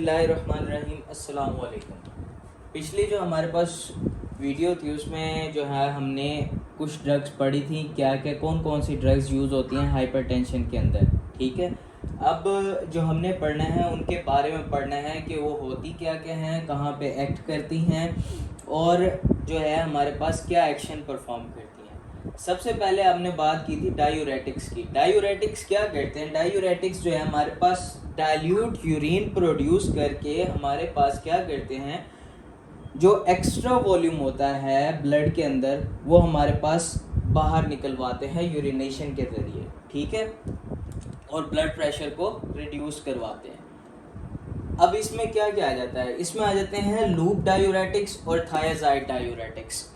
बिस्मिल्लाहिर्रहमानिर्रहीम अस्सलाम वालेकुम। पिछली जो हमारे पास वीडियो थी उसमें जो है हमने कुछ ड्रग्स पढ़ी थी, क्या क्या कौन कौन सी ड्रग्स यूज़ होती हैं हाइपरटेंशन के अंदर। ठीक है, अब जो हमने पढ़ना है उनके बारे में पढ़ना है कि वो होती क्या क्या हैं, कहाँ पे एक्ट करती हैं और जो है हमारे पास क्या एक्शन परफॉर्म करती हैं। सबसे पहले हमने बात की थी डायूरेटिक्स की। डायूरेटिक्स क्या करते हैं? डायूरेटिक्स जो है हमारे पास डाइल्यूट यूरिन प्रोड्यूस करके हमारे पास क्या करते हैं, जो एक्स्ट्रा वॉल्यूम होता है ब्लड के अंदर वो हमारे पास बाहर निकलवाते हैं यूरिनेशन के ज़रिए। ठीक है, और ब्लड प्रेशर को रिड्यूस करवाते हैं। अब इसमें क्या क्या आ जाता है? इसमें आ जाते हैं लूप डायूरेटिक्स और थायाजाइड डायूरेटिक्स।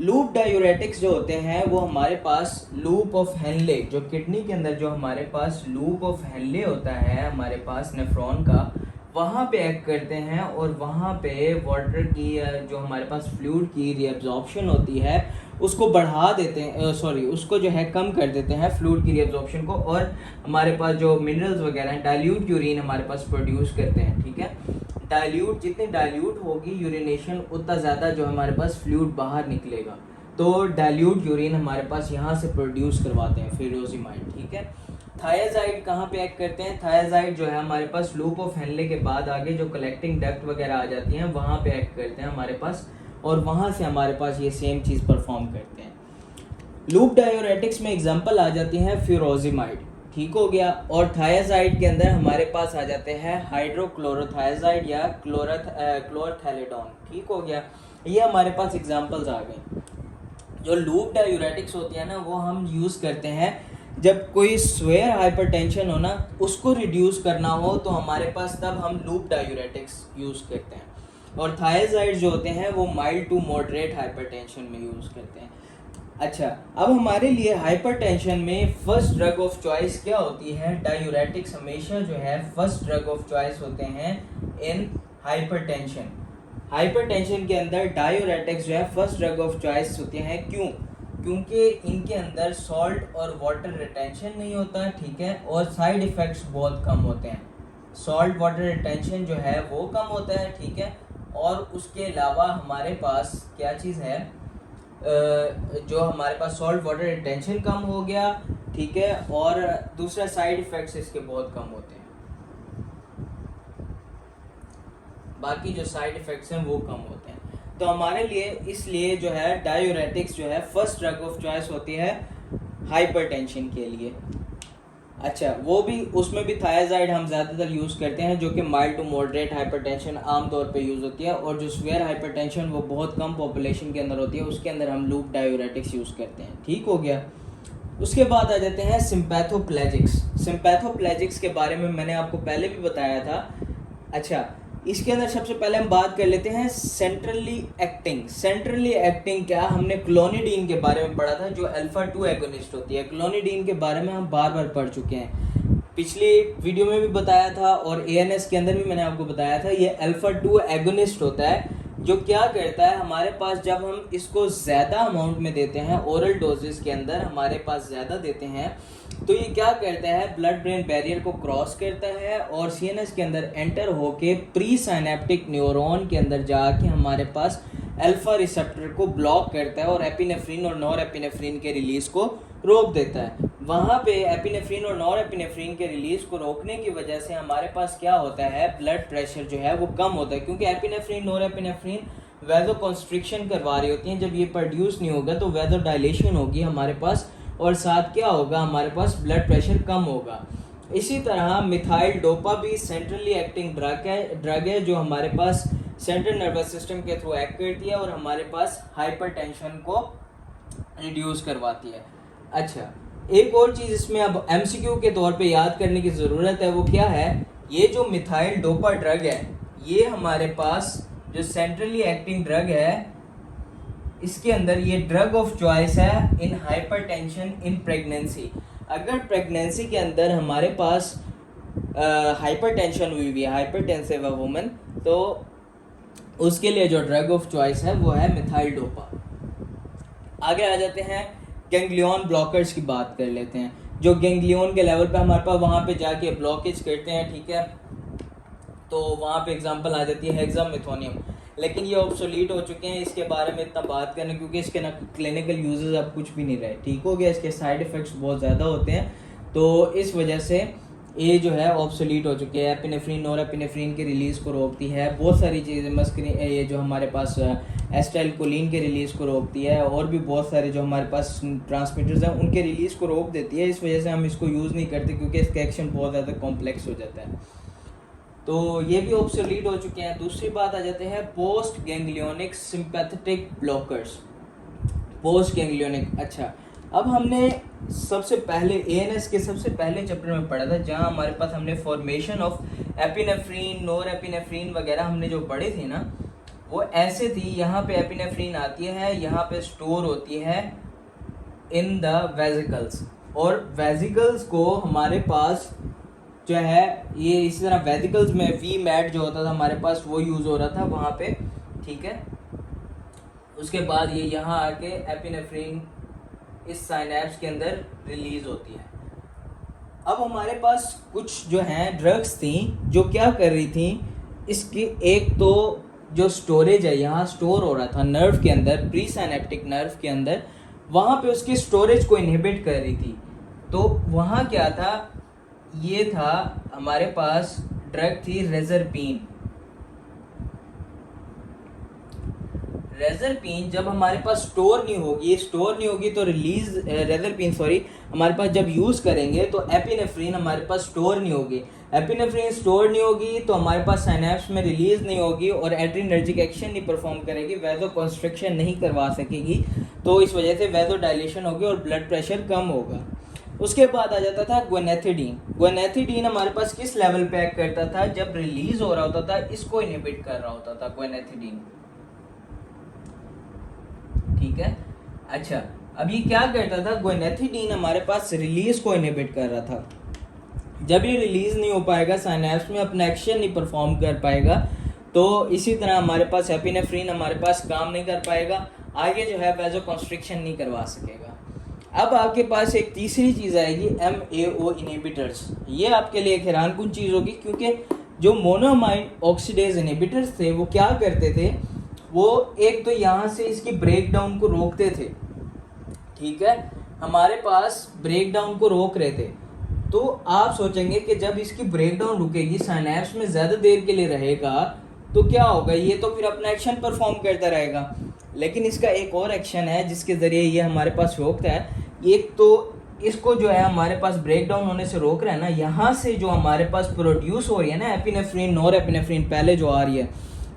लूप डायूरेटिक्स जो होते हैं वो हमारे पास लूप ऑफ हेनले, जो किडनी के अंदर जो हमारे पास लूप ऑफ हेनले होता है हमारे पास नेफ्रॉन का, वहाँ पे एक्ट करते हैं और वहाँ पे वाटर की जो हमारे पास फ्लूइड की रीअब्जॉर्प्शन होती है उसको बढ़ा देते हैं, उसको जो है कम कर देते हैं फ्लूइड की रीअब्जॉर्प्शन को, और हमारे पास जो मिनरल्स वगैरह हैं डाइल्यूट यूरिन हमारे पास प्रोड्यूस करते हैं। ठीक है, डाइल्यूट जितनी डाइल्यूट होगी यूरिनेशन उतना ज़्यादा जो हमारे पास फ्लूइड बाहर निकलेगा, तो डाइल्यूट यूरिन हमारे पास यहाँ से प्रोड्यूस करवाते हैं फिरोजिमाइड। ठीक है, थायाजाइड कहाँ पे एक्ट करते हैं? थायाजाइड जो है हमारे पास लूप ऑफ हेनले के बाद आगे जो कलेक्टिंग डक्ट वगैरह आ जाती हैं वहाँ पे एक्ट करते हैं हमारे पास, और वहाँ से हमारे पास ये सेम चीज़ परफॉर्म करते हैं। लूप डायूरेटिक्स में एग्जांपल आ जाती हैं फ्यूरोजिमाइड, ठीक हो गया, और थायाजाइड के अंदर हमारे पास आ जाते हैं हाइड्रोक्लोरोथायाजाइड या क्लोरथैलिडोन। ठीक हो गया, ये हमारे पास एग्जांपल्स आ गए। जो लूप डायूरेटिक्स होती है ना वो हम यूज़ करते हैं जब कोई स्वेयर हाइपरटेंशन हो ना, उसको रिड्यूस करना हो तो हमारे पास तब हम लूप डायूरेटिक्स यूज़ करते हैं। और थायाजाइड जो होते हैं वो माइल्ड टू मॉडरेट हाइपरटेंशन में यूज़ करते हैं। अच्छा, अब हमारे लिए हाइपरटेंशन में फर्स्ट ड्रग ऑफ चॉइस क्या होती है? डायूरेटिक्स हमेशा जो है फर्स्ट ड्रग ऑफ चॉइस होते हैं इन हाइपरटेंशन। हाइपरटेंशन के अंदर डायूरेटिक्स जो है फर्स्ट ड्रग ऑफ चॉइस होते हैं। क्यों? क्योंकि इनके अंदर सॉल्ट और वाटर रिटेंशन नहीं होता। ठीक है, और साइड इफ़ेक्ट्स बहुत कम होते हैं। सॉल्ट वाटर रिटेंशन जो है वो कम होता है। ठीक है, और उसके अलावा हमारे पास क्या चीज़ है, जो हमारे पास सॉल्ट वाटर रिटेंशन कम हो गया। ठीक है, और दूसरा साइड इफ़ेक्ट्स इसके बहुत कम होते हैं, बाकी जो साइड इफ़ेक्ट्स हैं वो कम होते हैं। तो हमारे लिए इसलिए जो है डायूरेटिक्स जो है फर्स्ट ड्रग ऑफ चॉइस होती है हाइपरटेंशन के लिए। अच्छा, वो भी उसमें भी थायाजाइड हम ज़्यादातर यूज़ करते हैं जो कि माइल्ड टू मॉडरेट हाइपरटेंशन आम तौर पे यूज़ होती है, और जो स्वेयर हाइपरटेंशन वो बहुत कम पॉपुलेशन के अंदर होती है, उसके अंदर हम लूप डायूरेटिक्स यूज़ करते हैं। ठीक हो गया, उसके बाद आ जाते हैं सिंपैथोप्लेजिक्स। सिंपैथोप्लेजिक्स के बारे में मैंने आपको पहले भी बताया था। अच्छा, इसके अंदर सबसे पहले हम बात कर लेते हैं सेंट्रली एक्टिंग। सेंट्रली एक्टिंग क्या? हमने क्लोनिडीन के बारे में पढ़ा था जो अल्फा 2 एगोनिस्ट होती है। क्लोनिडीन के बारे में हम बार बार पढ़ चुके हैं, पिछली वीडियो में भी बताया था और एएनएस के अंदर भी मैंने आपको बताया था। ये अल्फा 2 एगोनिस्ट होता है जो क्या करता है, हमारे पास जब हम इसको ज़्यादा अमाउंट में देते हैं, ओरल डोजेस के अंदर हमारे पास ज़्यादा देते हैं, तो ये क्या करता है, ब्लड ब्रेन बैरियर को क्रॉस करता है और सीएनएस के अंदर एंटर होके प्री साइनेप्टिक न्यूरॉन के अंदर जाके हमारे पास अल्फा रिसेप्टर को ब्लॉक करता है और एपिनेफ्रिन और नॉरएपिनेफ्रिन के रिलीज़ को रोक देता है। वहाँ पे एपिनेफ्रिन और नॉरएपिनेफ्रिन के रिलीज़ को रोकने की वजह से हमारे पास क्या होता है, ब्लड प्रेशर जो है वो कम होता है, क्योंकि एपिनेफ्रिन नॉरएपिनेफ्रिन वैजो कॉन्स्ट्रिक्शन करवा रही होती हैं। जब ये प्रोड्यूस नहीं होगा तो वैजो डायलेशन होगी हमारे पास, और साथ क्या होगा, हमारे पास ब्लड प्रेशर कम होगा। इसी तरह मिथाइल डोपा भी सेंट्रली एक्टिंग ड्रग है जो हमारे पास सेंट्रल नर्वस सिस्टम के थ्रू एक्ट करती है और हमारे पास हाइपरटेंशन को रिड्यूस करवाती है। अच्छा, एक और चीज़ इसमें अब एमसीक्यू के तौर पे याद करने की ज़रूरत है, वो क्या है, ये जो मिथाइल डोपा ड्रग है ये हमारे पास जो सेंट्रली एक्टिंग ड्रग है इसके अंदर ये ड्रग ऑफ चॉइस है इन हाइपरटेंशन इन प्रेगनेंसी। अगर प्रेगनेंसी के अंदर हमारे पास हाइपरटेंशन हुई है, हाइपरटेंसिव वुमन, तो उसके लिए जो ड्रग ऑफ चॉइस है वो है मिथाइल डोपा। आगे आ जाते हैं गैंग्लियन ब्लॉकर्स की बात कर लेते हैं, जो गैंग्लियन के लेवल पे हमारे पास वहाँ पे जाके ब्लॉकेज करते हैं। ठीक है, तो वहाँ पे एग्जांपल आ जाती है हेक्सामेथोनियम। लेकिन ये ऑब्सोलीट हो चुके हैं, इसके बारे में इतना बात करना, क्योंकि इसके ना क्लिनिकल यूजेस अब कुछ भी नहीं रहे, ठीक हो गया। इसके साइड इफ़ेक्ट्स बहुत ज़्यादा होते हैं, तो इस वजह से ये जो है ऑब्सोलीट हो चुके हैं। एपिनेफ्रिन नॉरएपिनेफ्रिन की रिलीज़ को रोकती है, बहुत सारी चीज़ें मस्क्रीन, ये जो हमारे पास एसिटाइलकोलिन के रिलीज़ को रोकती है, और भी बहुत सारे जो हमारे पास ट्रांसमीटर्स हैं उनके रिलीज़ को रोक देती है। इस वजह से हम इसको यूज़ नहीं करते, क्योंकि इसका एक्शन बहुत ज़्यादा कॉम्प्लेक्स हो जाता है, तो ये भी ऑब्सोलीट हो चुके हैं। दूसरी बात आ जाते हैं post ganglionic sympathetic blockers. Post ganglionic, अच्छा, अब हमने सबसे पहले एएनएस के सबसे पहले चैप्टर में पढ़ा था, जहां हमारे पास हमने फॉर्मेशन ऑफ एपिनेफ्रिन नॉरएपिनेफ्रिन वगैरह हमने जो पढ़ी थी ना, वो ऐसे थी। यहाँ पे एपिनेफ्रिन आती है, यहाँ पे स्टोर होती है इन द वेजिकल्स, और वेजिकल्स को हमारे पास जो है ये इस तरह वेजिकल्स में वी मैट जो होता था हमारे पास वो यूज़ हो रहा था वहाँ पे, ठीक है। उसके बाद ये यहाँ आके एपिनेफ्रिन इस साइनैप्स के अंदर रिलीज होती है। अब हमारे पास कुछ जो हैं ड्रग्स थी जो क्या कर रही थी, इसकी एक तो जो स्टोरेज है यहाँ स्टोर हो रहा था नर्व के अंदर, प्री साइनेप्टिक नर्व के अंदर, वहाँ पे उसकी स्टोरेज को इनहिबिट कर रही थी। तो वहाँ क्या था, ये था हमारे पास ड्रग थी रेजरपीन। रेजरपीन जब हमारे पास स्टोर नहीं होगी तो रिलीज रेजरपीन हमारे पास जब यूज़ करेंगे तो एपिनेफ्रिन हमारे पास स्टोर नहीं होगी। एपिनेफ्रिन स्टोर नहीं होगी तो हमारे पास साइनैप्स में रिलीज नहीं होगी और एड्रीनर्जिक एक्शन नहीं परफॉर्म करेगी, वैजो कंस्ट्रिक्शन नहीं करवा सकेगी, तो इस वजह से वैजो डायलेशन होगी और ब्लड प्रेशर कम होगा। उसके बाद आ जाता था ग्वेनेथिडीन। ग्वेनेथिडीन हमारे पास किस लेवल पे एक्ट करता था, जब रिलीज हो रहा होता था इसको इनहिबिट कर रहा होता था ग्वेनेथिडीन, ठीक है। अच्छा, अब ये क्या करता था, ग्वेनेथिडीन हमारे पास रिलीज को इनहिबिट कर रहा था। जब ये रिलीज नहीं हो पाएगा, साइनैप्स में अपना एक्शन नहीं परफॉर्म कर पाएगा, तो इसी तरह हमारे पास एपिनेफ्रिन हमारे पास काम नहीं कर पाएगा, आगे जो है वैजो कंस्ट्रिक्शन नहीं करवा सकेगा। अब आपके पास एक तीसरी चीज़ आएगी MAO इनहिबिटर्स। ये आपके लिए एक हैरानकुन चीज़ होगी, क्योंकि जो मोनोमाइड ऑक्सीडेज इनहिबिटर्स थे वो क्या करते थे, वो एक तो यहाँ से इसकी ब्रेक डाउन को रोकते थे, ठीक है, हमारे पास ब्रेक डाउन को रोक रहे थे। तो आप सोचेंगे कि जब इसकी ब्रेक डाउन रुकेगी, साइनैप्स में ज़्यादा देर के लिए रहेगा, तो क्या होगा, ये तो फिर अपना एक्शन परफॉर्म करता रहेगा। लेकिन इसका एक और एक्शन है जिसके ज़रिए ये हमारे पास रोकता है। एक तो इसको जो है हमारे पास ब्रेक डाउन होने से रोक रहा है ना, यहाँ से जो हमारे पास प्रोड्यूस हो रही है ना एपिनेफ्रिन नॉरएपिनेफ्रिन पहले जो आ रही है,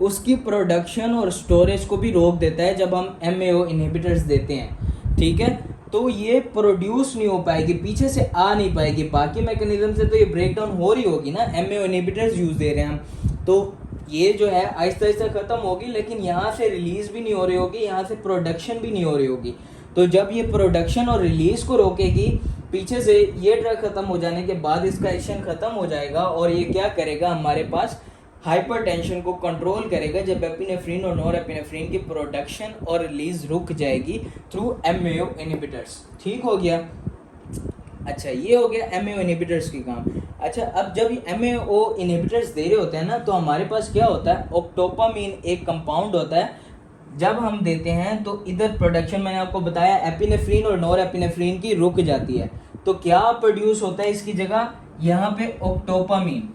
उसकी प्रोडक्शन और स्टोरेज को भी रोक देता है जब हम MAO इनहिबिटर्स देते हैं, ठीक है। तो ये प्रोड्यूस नहीं हो पाएगी, पीछे से आ नहीं पाएगी, बाकी मैकेनिज्म से तो ये ब्रेक डाउन हो रही होगी ना, MAO इनहिबिटर्स यूज़ दे रहे हैं हम, तो ये जो है आहिस्ता आहिस्ता ख़त्म होगी, लेकिन यहाँ से रिलीज़ भी नहीं हो रही होगी, यहाँ से प्रोडक्शन भी नहीं हो रही होगी। तो जब ये प्रोडक्शन और रिलीज़ को रोकेगी, पीछे से ये ड्रग ख़त्म हो जाने के बाद इसका एक्शन ख़त्म हो जाएगा, और ये क्या करेगा, हमारे पास हाइपरटेंशन को कंट्रोल करेगा जब एपिनेफ्रिन और नॉरएपिनेफ्रिन की प्रोडक्शन और रिलीज रुक जाएगी थ्रू MAO इनहिबिटर्स, ठीक हो गया। अच्छा, ये हो गया MAO इनहिबिटर्स की काम। अच्छा, अब जब ये MAO इनहिबिटर्स दे रहे होते हैं ना, तो हमारे पास क्या होता है, ऑक्टोपामीन एक कंपाउंड होता है, जब हम देते हैं तो इधर प्रोडक्शन मैंने आपको बताया एपिनेफ्रिन और नॉरएपिनेफ्रिन की रुक जाती है, तो क्या प्रोड्यूस होता है इसकी जगह, यहाँ पे ऑक्टोपामीन।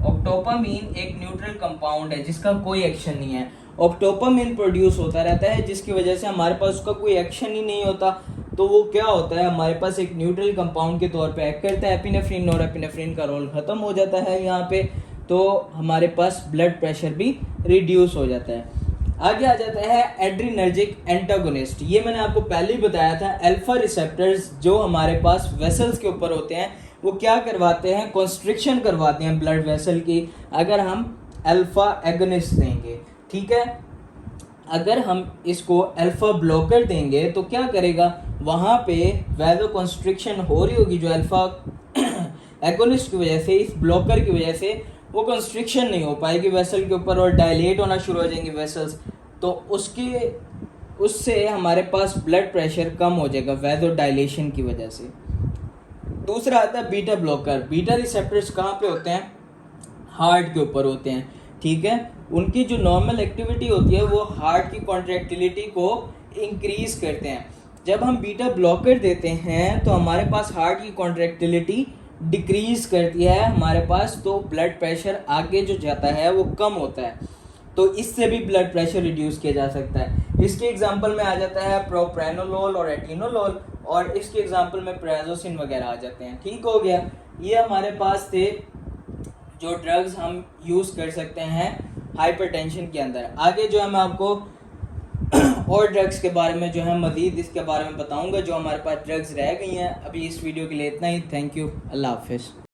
ऑक्टोपामीन एक न्यूट्रल कंपाउंड है जिसका कोई एक्शन नहीं है, ऑक्टोपामीन प्रोड्यूस होता रहता है, जिसकी वजह से हमारे पास उसका कोई एक्शन ही नहीं होता, तो वो क्या होता है, हमारे पास एक न्यूट्रल कंपाउंड के तौर पे एक्ट करता है, एपिनेफ्रिन और एपिनेफ्रिन का रोल खत्म हो जाता है यहाँ पे, तो हमारे पास ब्लड प्रेशर भी रिड्यूस हो जाता है। आगे आ जाता है एड्रीनर्जिक एंटागोनिस्ट। ये मैंने आपको पहले ही बताया था, अल्फा रिसेप्टर्स जो हमारे पास वेसल्स के ऊपर होते हैं वो क्या करवाते हैं, कॉन्स्ट्रिक्शन करवाते हैं ब्लड वेसल की, अगर हम अल्फा एगोनिस्ट देंगे, ठीक है। अगर हम इसको अल्फा ब्लॉकर देंगे तो क्या करेगा, वहाँ पे वैजो कॉन्स्ट्रिक्शन हो रही होगी जो अल्फा एगोनिस्ट की वजह से, इस ब्लॉकर की वजह से वो कंस्ट्रिक्शन नहीं हो पाएगी वेसल के ऊपर और डायलेट होना शुरू हो जाएंगे वेसल्स, तो उससे हमारे पास ब्लड प्रेशर कम हो जाएगा वैजो डायलेशन की वजह से। दूसरा आता है बीटा ब्लॉकर। बीटा रिसेप्टर्स कहाँ पे होते हैं, हार्ट के ऊपर होते हैं, ठीक है। उनकी जो नॉर्मल एक्टिविटी होती है वो हार्ट की कॉन्ट्रैक्टिलिटी को इंक्रीज करते हैं। जब हम बीटा ब्लॉकर देते हैं तो हमारे पास हार्ट की कॉन्ट्रैक्टिलिटी डिक्रीज करती है हमारे पास, तो ब्लड प्रेशर आगे जो जाता है वो कम होता है, तो इससे भी ब्लड प्रेशर रिड्यूस किया जा सकता है। इसके एग्जांपल में आ जाता है प्रोप्रानोलोल और एटिनोलोल, और इसके एग्जांपल में प्राजोसिन वगैरह आ जाते हैं। ठीक हो गया, ये हमारे पास थे जो ड्रग्स हम यूज़ कर सकते हैं हाइपरटेंशन के अंदर। आगे जो है मैं आपको और ड्रग्स के बारे में जो है मज़ीद इसके बारे में बताऊंगा जो हमारे पास ड्रग्स रह गई हैं। अभी इस वीडियो के लिए इतना ही। थैंक यू, अल्लाह हाफिज़।